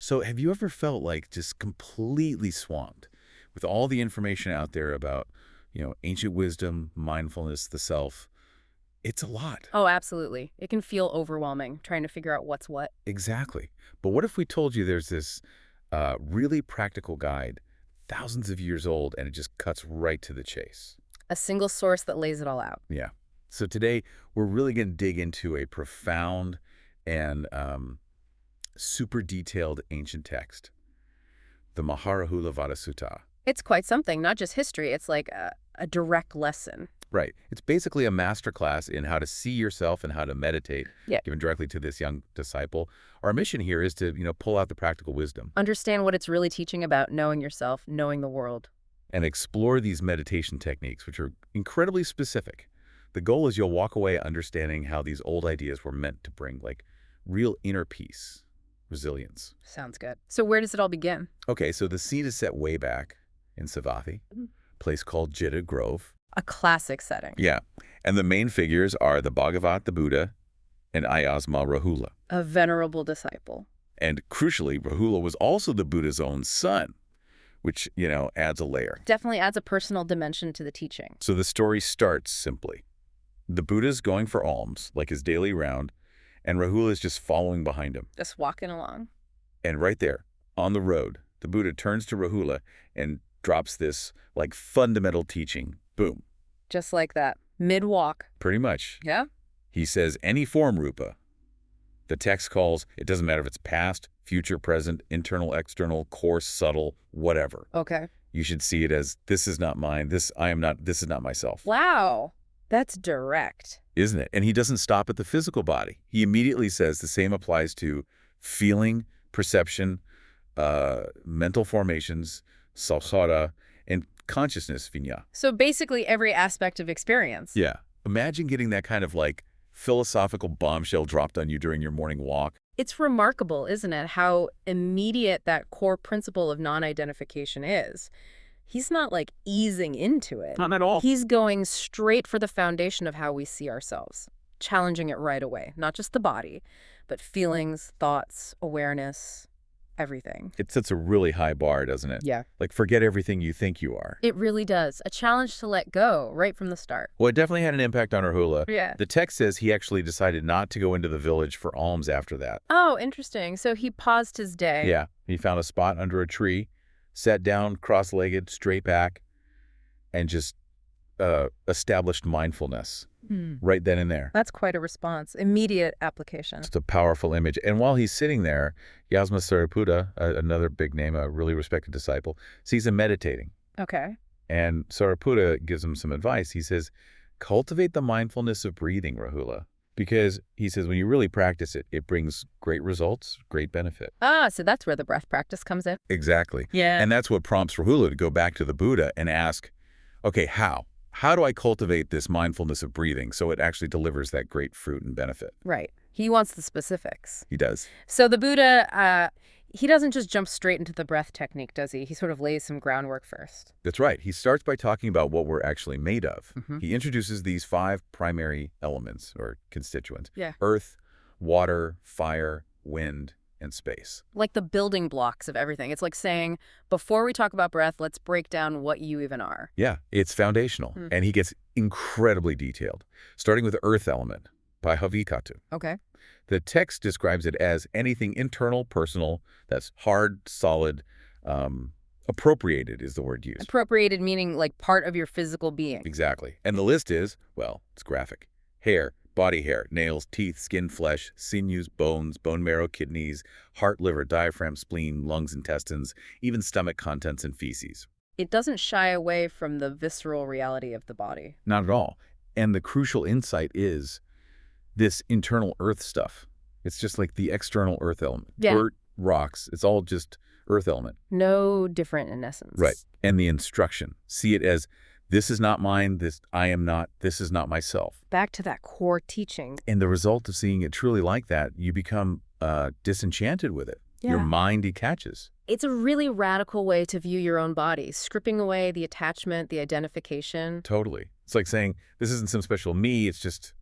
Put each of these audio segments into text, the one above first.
So have you ever felt like just completely swamped with all the information out there about, ancient wisdom, mindfulness, the self? It's a lot. Oh, absolutely. It can feel overwhelming trying to figure out what's what. Exactly. But what if we told you there's this really practical guide, thousands of years old, and it just cuts right to the chase? A single source that lays it all out. Yeah. So today, we're really going to dig into a profound and super detailed ancient text, the Mahārāhulovādasuttaṃ. It's quite something, not just history. It's like a direct lesson. Right. It's basically a masterclass in how to see yourself and how to meditate, given directly to this young disciple. Our mission here is to, pull out the practical wisdom. Understand what it's really teaching about knowing yourself, knowing the world. And explore these meditation techniques, which are incredibly specific. The goal is you'll walk away understanding how these old ideas were meant to bring, real inner peace, resilience. Sounds good. So where does it all begin? Okay, so the scene is set way back in Savatthi, a place called Jitta Grove. A classic setting. Yeah, and the main figures are the Bhagavat, the Buddha, and Ayasma Rahula. A venerable disciple. And crucially, Rahula was also the Buddha's own son, which, adds a layer. Definitely adds a personal dimension to the teaching. So the story starts simply. The Buddha's going for alms, like his daily round, and Rahula is just following behind him. Just walking along. And right there, on the road, the Buddha turns to Rahula and drops this, fundamental teaching. Boom. Just like that. Mid-walk. Pretty much. Yeah? He says, any form, Rupa. The text calls, it doesn't matter if it's past, future, present, internal, external, coarse, subtle, whatever. Okay. You should see it as, this is not mine, this is not myself. Wow. That's direct. Isn't it? And he doesn't stop at the physical body. He immediately says the same applies to feeling, perception, mental formations, samsara, and consciousness, vinya. So basically every aspect of experience. Yeah. Imagine getting that kind of philosophical bombshell dropped on you during your morning walk. It's remarkable, isn't it, how immediate that core principle of non-identification is. He's not easing into it. Not at all. He's going straight for the foundation of how we see ourselves, challenging it right away. Not just the body, but feelings, thoughts, awareness, everything. It sets a really high bar, doesn't it? Yeah. Forget everything you think you are. It really does. A challenge to let go right from the start. Well, it definitely had an impact on Rahula. Yeah. The text says he actually decided not to go into the village for alms after that. Oh, interesting. So he paused his day. Yeah. He found a spot under a tree, sat down cross-legged, straight back, and just established mindfulness right then and there. That's quite a response. Immediate application. It's a powerful image. And while he's sitting there, Yasma Sāriputta, another big name, a really respected disciple, sees him meditating. Okay. And Sāriputta gives him some advice. He says, cultivate the mindfulness of breathing, Rahula. Because he says when you really practice it, it brings great results, great benefit. Ah, so that's where the breath practice comes in. Exactly. Yeah. And that's what prompts Rahula to go back to the Buddha and ask, okay, how? How do I cultivate this mindfulness of breathing so it actually delivers that great fruit and benefit? Right. He wants the specifics. He does. So the Buddha, he doesn't just jump straight into the breath technique, does he? He sort of lays some groundwork first. That's right. He starts by talking about what we're actually made of. He introduces these 5 primary elements or constituents. Yeah. Earth, water, fire, wind, and space. Like the building blocks of everything. It's like saying, before we talk about breath, let's break down what you even are. Yeah, it's foundational. And he gets incredibly detailed, starting with the earth element by Havikatu. Okay. The text describes it as anything internal, personal, that's hard, solid, appropriated is the word used. Appropriated meaning part of your physical being. Exactly. And the list is, well, it's graphic. Hair, body hair, nails, teeth, skin, flesh, sinews, bones, bone marrow, kidneys, heart, liver, diaphragm, spleen, lungs, intestines, even stomach contents and feces. It doesn't shy away from the visceral reality of the body. Not at all. And the crucial insight is this internal earth stuff. It's just like the external earth element. Yeah. Dirt, rocks, it's all just earth element. No different in essence. Right. And the instruction. See it as, this is not mine, this is not myself. Back to that core teaching. And the result of seeing it truly like that, you become disenchanted with it. Yeah. Your mind detaches. It's a really radical way to view your own body, stripping away the attachment, the identification. Totally. It's like saying, this isn't some special me, it's just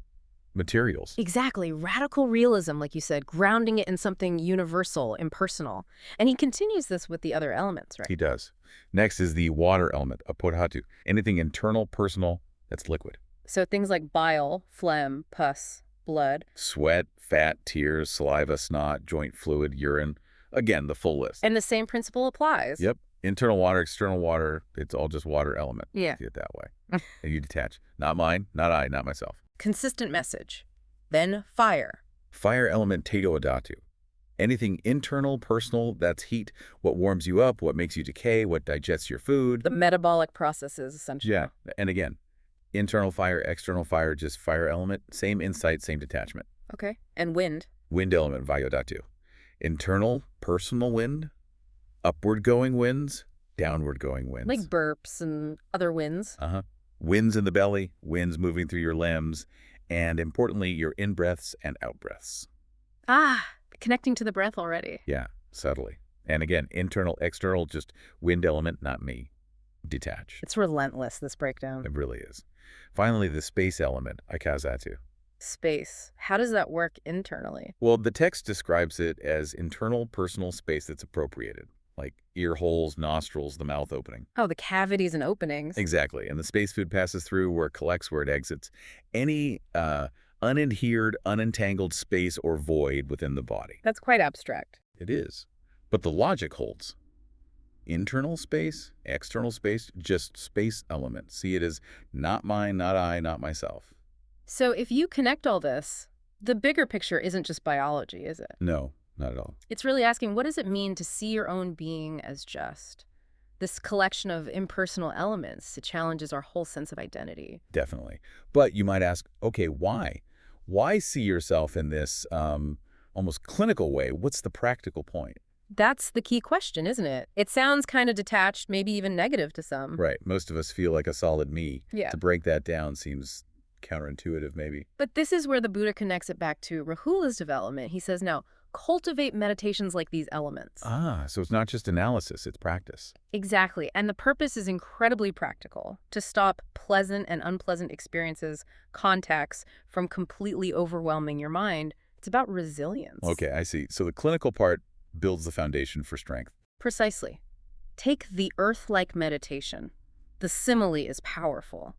materials. Exactly. Radical realism, like you said, grounding it in something universal, impersonal. And he continues this with the other elements, right? He does. Next is the water element, apodhatu. Anything internal, personal, that's liquid. So things like bile, phlegm, pus, blood. Sweat, fat, tears, saliva, snot, joint fluid, urine. Again, the full list. And the same principle applies. Yep. Internal water, external water, it's all just water element. Yeah. See it that way. And you detach. Not mine, not I, not myself. Consistent message. Then fire. Fire element, tato adatu. Anything internal, personal, that's heat. What warms you up, what makes you decay, what digests your food. The metabolic processes, essentially. Yeah. And again, internal fire, external fire, just fire element. Same insight, same detachment. Okay. And wind. Wind element, vayodatu. Internal, personal wind. Upward going winds, downward going winds. Like burps and other winds. Winds in the belly, winds moving through your limbs, and importantly, your in-breaths and out-breaths. Ah, connecting to the breath already. Yeah, subtly. And again, internal, external, just wind element, not me. Detach. It's relentless, this breakdown. It really is. Finally, the space element, aikazatu. Space. How does that work internally? Well, the text describes it as internal, personal space that's appropriated, like ear holes, nostrils, the mouth opening. Oh, the cavities and openings. Exactly. And the space food passes through where it collects, where it exits. Any unadhered, unentangled space or void within the body. That's quite abstract. It is. But the logic holds. Internal space, external space, just space element. See it as not mine, not I, not myself. So if you connect all this, the bigger picture isn't just biology, is it? No, not at all. It's really asking, what does it mean to see your own being as just? This collection of impersonal elements, it challenges our whole sense of identity. Definitely. But you might ask, okay, why? Why see yourself in this almost clinical way? What's the practical point? That's the key question, isn't it? It sounds kind of detached, maybe even negative to some. Right. Most of us feel like a solid me. Yeah. To break that down seems counterintuitive, maybe. But this is where the Buddha connects it back to Rahula's development. He says, now, cultivate meditations like these elements. So it's not just analysis, it's practice. Exactly. And the purpose is incredibly practical, to stop pleasant and unpleasant experiences, contacts, from completely overwhelming your mind. It's about resilience. Okay, I see. So the clinical part builds the foundation for strength. Precisely. Take the earth-like meditation. The simile is powerful.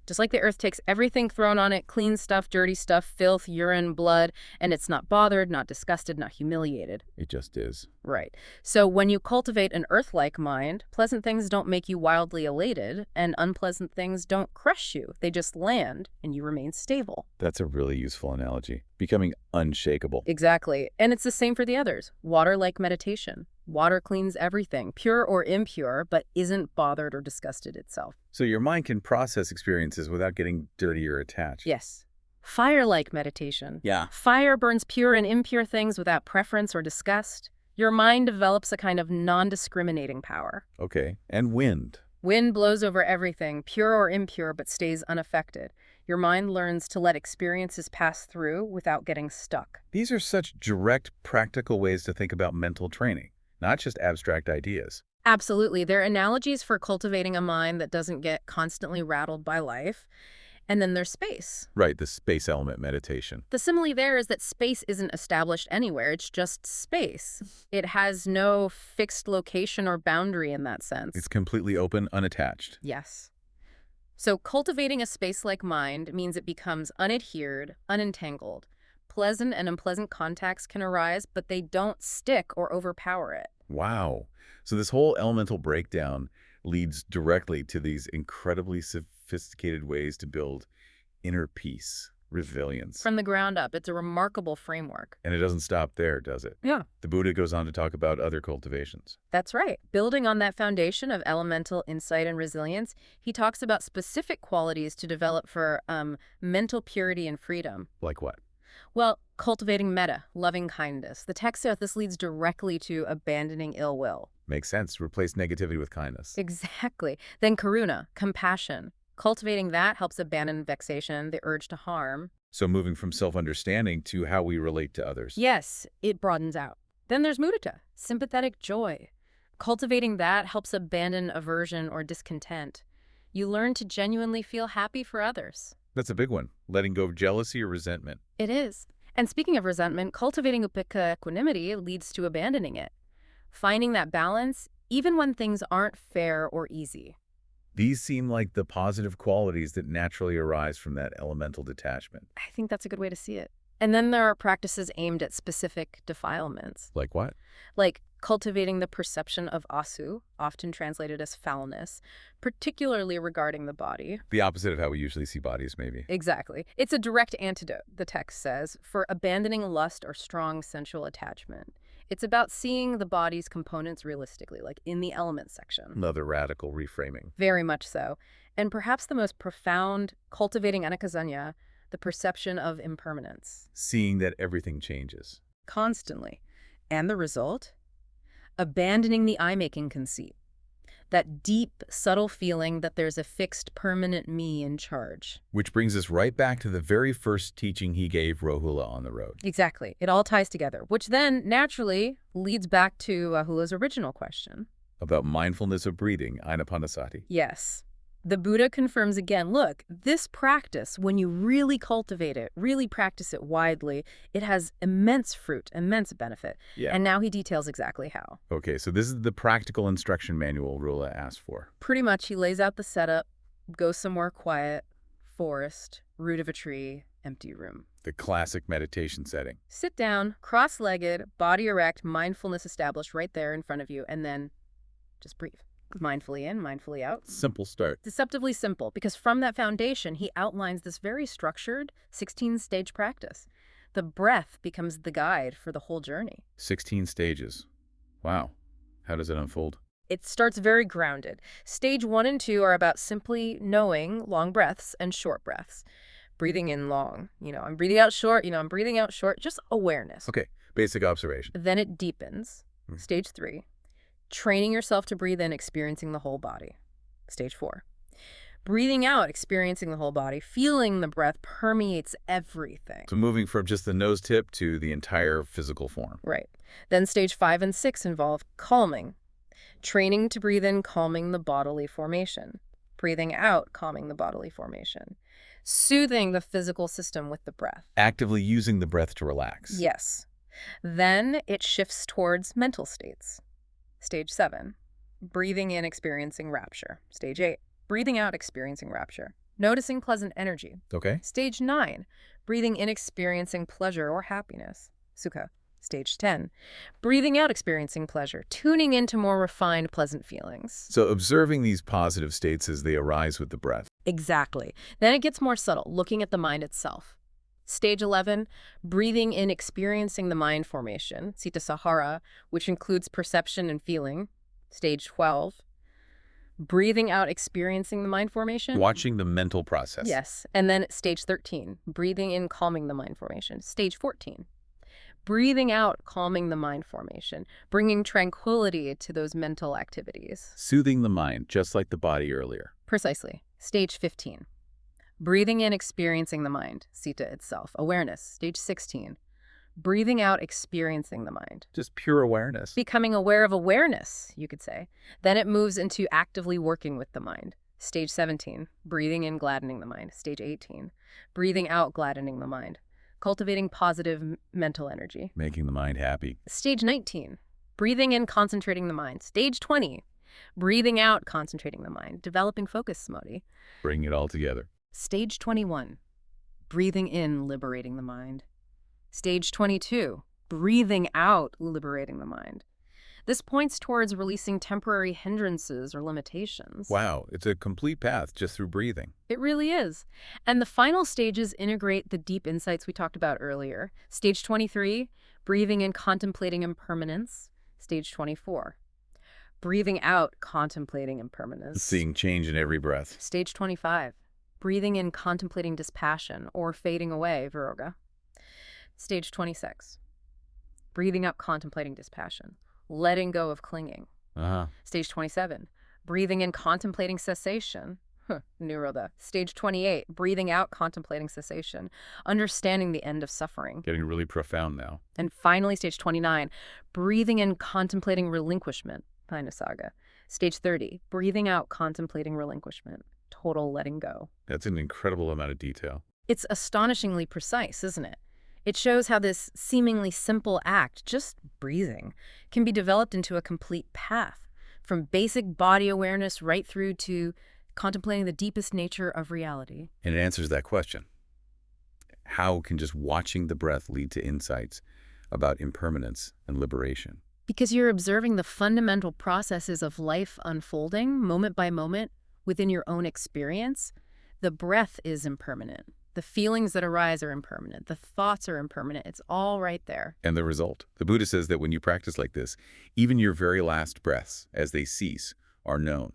Just like the earth takes everything thrown on it, clean stuff, dirty stuff, filth, urine, blood, and it's not bothered, not disgusted, not humiliated. It just is. Right. So when you cultivate an earth-like mind, pleasant things don't make you wildly elated, and unpleasant things don't crush you. They just land, and you remain stable. That's a really useful analogy. Becoming unshakable. Exactly. And it's the same for the others. Water-like meditation. Water cleans everything, pure or impure, but isn't bothered or disgusted itself. So your mind can process experiences without getting dirty or attached. Yes. Fire-like meditation. Yeah. Fire burns pure and impure things without preference or disgust. Your mind develops a kind of non-discriminating power. Okay. And wind. Wind blows over everything, pure or impure, but stays unaffected. Your mind learns to let experiences pass through without getting stuck. These are such direct, practical ways to think about mental training, not just abstract ideas. Absolutely. They're analogies for cultivating a mind that doesn't get constantly rattled by life. And then there's space. Right, the space element meditation. The simile there is that space isn't established anywhere. It's just space. It has no fixed location or boundary in that sense. It's completely open, unattached. Yes. So cultivating a space-like mind means it becomes unadhered, unentangled. Pleasant and unpleasant contacts can arise, but they don't stick or overpower it. Wow. So this whole elemental breakdown leads directly to these incredibly sophisticated ways to build inner peace, resilience. From the ground up, it's a remarkable framework. And it doesn't stop there, does it? Yeah. The Buddha goes on to talk about other cultivations. That's right. Building on that foundation of elemental insight and resilience, he talks about specific qualities to develop for mental purity and freedom. Like what? Well, cultivating metta, loving kindness. The text says this leads directly to abandoning ill will. Makes sense. Replace negativity with kindness. Exactly. Then karuna, compassion. Cultivating that helps abandon vexation, the urge to harm. So moving from self-understanding to how we relate to others. Yes, it broadens out. Then there's mudita, sympathetic joy. Cultivating that helps abandon aversion or discontent. You learn to genuinely feel happy for others. That's a big one. Letting go of jealousy or resentment. It is. And speaking of resentment, cultivating upekkha equanimity leads to abandoning it. Finding that balance, even when things aren't fair or easy. These seem like the positive qualities that naturally arise from that elemental detachment. I think that's a good way to see it. And then there are practices aimed at specific defilements. Like what? Like cultivating the perception of asu, often translated as foulness, particularly regarding the body. The opposite of how we usually see bodies, maybe. Exactly. It's a direct antidote, the text says, for abandoning lust or strong sensual attachment. It's about seeing the body's components realistically, like in the element section. Another radical reframing. Very much so. And perhaps the most profound, cultivating anakasanya, the perception of impermanence. Seeing that everything changes. Constantly. And the result? Abandoning the I-making conceit. That deep, subtle feeling that there's a fixed, permanent me in charge. Which brings us right back to the very first teaching he gave Rahula on the road. Exactly. It all ties together, which then, naturally, leads back to Rahula's original question. About mindfulness of breathing, ānāpānasati. Yes. The Buddha confirms again, look, this practice, when you really cultivate it, really practice it widely, it has immense fruit, immense benefit. Yeah. And now he details exactly how. Okay, so this is the practical instruction manual Rahula asked for. Pretty much, he lays out the setup, go somewhere quiet, forest, root of a tree, empty room. The classic meditation setting. Sit down, cross-legged, body erect, mindfulness established right there in front of you, and then just breathe. Mindfully in, mindfully out. Simple start. Deceptively simple, because from that foundation, he outlines this very structured 16-stage practice. The breath becomes the guide for the whole journey. 16 stages. Wow. How does it unfold? It starts very grounded. Stage 1 and 2 are about simply knowing long breaths and short breaths. Breathing in long. I'm breathing out short. I'm breathing out short. Just awareness. Okay. Basic observation. Then it deepens. Stage 3. Training yourself to breathe in, experiencing the whole body. Stage 4. Breathing out, experiencing the whole body, feeling the breath permeates everything. So moving from just the nose tip to the entire physical form. Right. Then stage 5 and 6 involve calming. Training to breathe in, calming the bodily formation. Breathing out, calming the bodily formation. Soothing the physical system with the breath. Actively using the breath to relax. Yes. Then it shifts towards mental states. Stage 7, breathing in, experiencing rapture. Stage 8, breathing out, experiencing rapture. Noticing pleasant energy. Okay. Stage 9, breathing in, experiencing pleasure or happiness. Sukha. Stage 10, breathing out, experiencing pleasure. Tuning into more refined, pleasant feelings. So observing these positive states as they arise with the breath. Exactly. Then it gets more subtle, looking at the mind itself. Stage 11, breathing in, experiencing the mind formation, Citta Sahara, which includes perception and feeling. Stage 12, breathing out, experiencing the mind formation. Watching the mental process. Yes. And then stage 13, breathing in, calming the mind formation. Stage 14, breathing out, calming the mind formation, bringing tranquility to those mental activities. Soothing the mind, just like the body earlier. Precisely. Stage 15. Breathing in, experiencing the mind, Citta itself, awareness. Stage 16, breathing out, experiencing the mind. Just pure awareness. Becoming aware of awareness, you could say. Then it moves into actively working with the mind. Stage 17, breathing in, gladdening the mind. Stage 18, breathing out, gladdening the mind. Cultivating positive mental energy. Making the mind happy. Stage 19, breathing in, concentrating the mind. Stage 20, breathing out, concentrating the mind. Developing focus samadhi. Bringing it all together. Stage 21, breathing in, liberating the mind. Stage 22, breathing out, liberating the mind. This points towards releasing temporary hindrances or limitations. Wow, it's a complete path just through breathing. It really is. And the final stages integrate the deep insights we talked about earlier. Stage 23, breathing in, contemplating impermanence. Stage 24, breathing out, contemplating impermanence. Seeing change in every breath. Stage 25, breathing in, contemplating dispassion or fading away, viroga. Stage 26, breathing out, contemplating dispassion, letting go of clinging. Stage 27, breathing in, contemplating cessation, nirodha. Stage 28, breathing out, contemplating cessation, understanding the end of suffering. Getting really profound now. And finally, stage 29, breathing in, contemplating relinquishment, painasaga. Stage 30, breathing out, contemplating relinquishment, total letting go. That's an incredible amount of detail. It's astonishingly precise, isn't it? It shows how this seemingly simple act, just breathing, can be developed into a complete path, from basic body awareness right through to contemplating the deepest nature of reality. And it answers that question. How can just watching the breath lead to insights about impermanence and liberation? Because you're observing the fundamental processes of life unfolding moment by moment within your own experience. The breath is impermanent. The feelings that arise are impermanent. The thoughts are impermanent. It's all right there. And the result? The Buddha says that when you practice like this, even your very last breaths, as they cease, are known,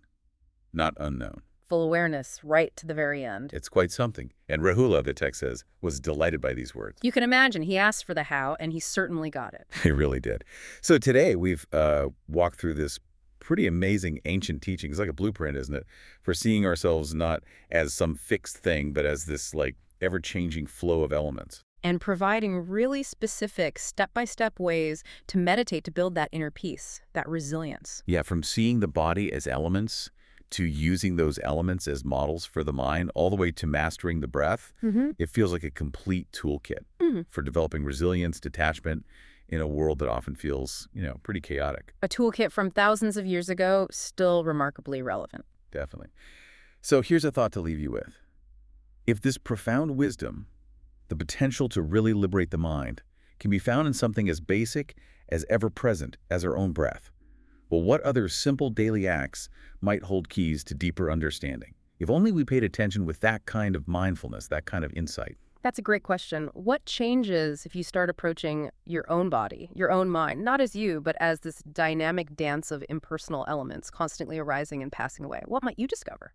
not unknown. Full awareness right to the very end. It's quite something. And Rahula, the text says, was delighted by these words. You can imagine he asked for the how, and he certainly got it. He really did. So today we've walked through this pretty amazing ancient teaching. It's like a blueprint, isn't it? For seeing ourselves not as some fixed thing, but as this like ever-changing flow of elements. And providing really specific step-by-step ways to meditate to build that inner peace, that resilience. Yeah, from seeing the body as elements to using those elements as models for the mind, all the way to mastering the breath, it feels like a complete toolkit for developing resilience, detachment in a world that often feels, pretty chaotic. A toolkit from thousands of years ago, still remarkably relevant. Definitely. So here's a thought to leave you with. If this profound wisdom, the potential to really liberate the mind, can be found in something as basic, as ever-present as our own breath, well, what other simple daily acts might hold keys to deeper understanding? If only we paid attention with that kind of mindfulness, that kind of insight. That's a great question. What changes if you start approaching your own body, your own mind, not as you, but as this dynamic dance of impersonal elements constantly arising and passing away? What might you discover?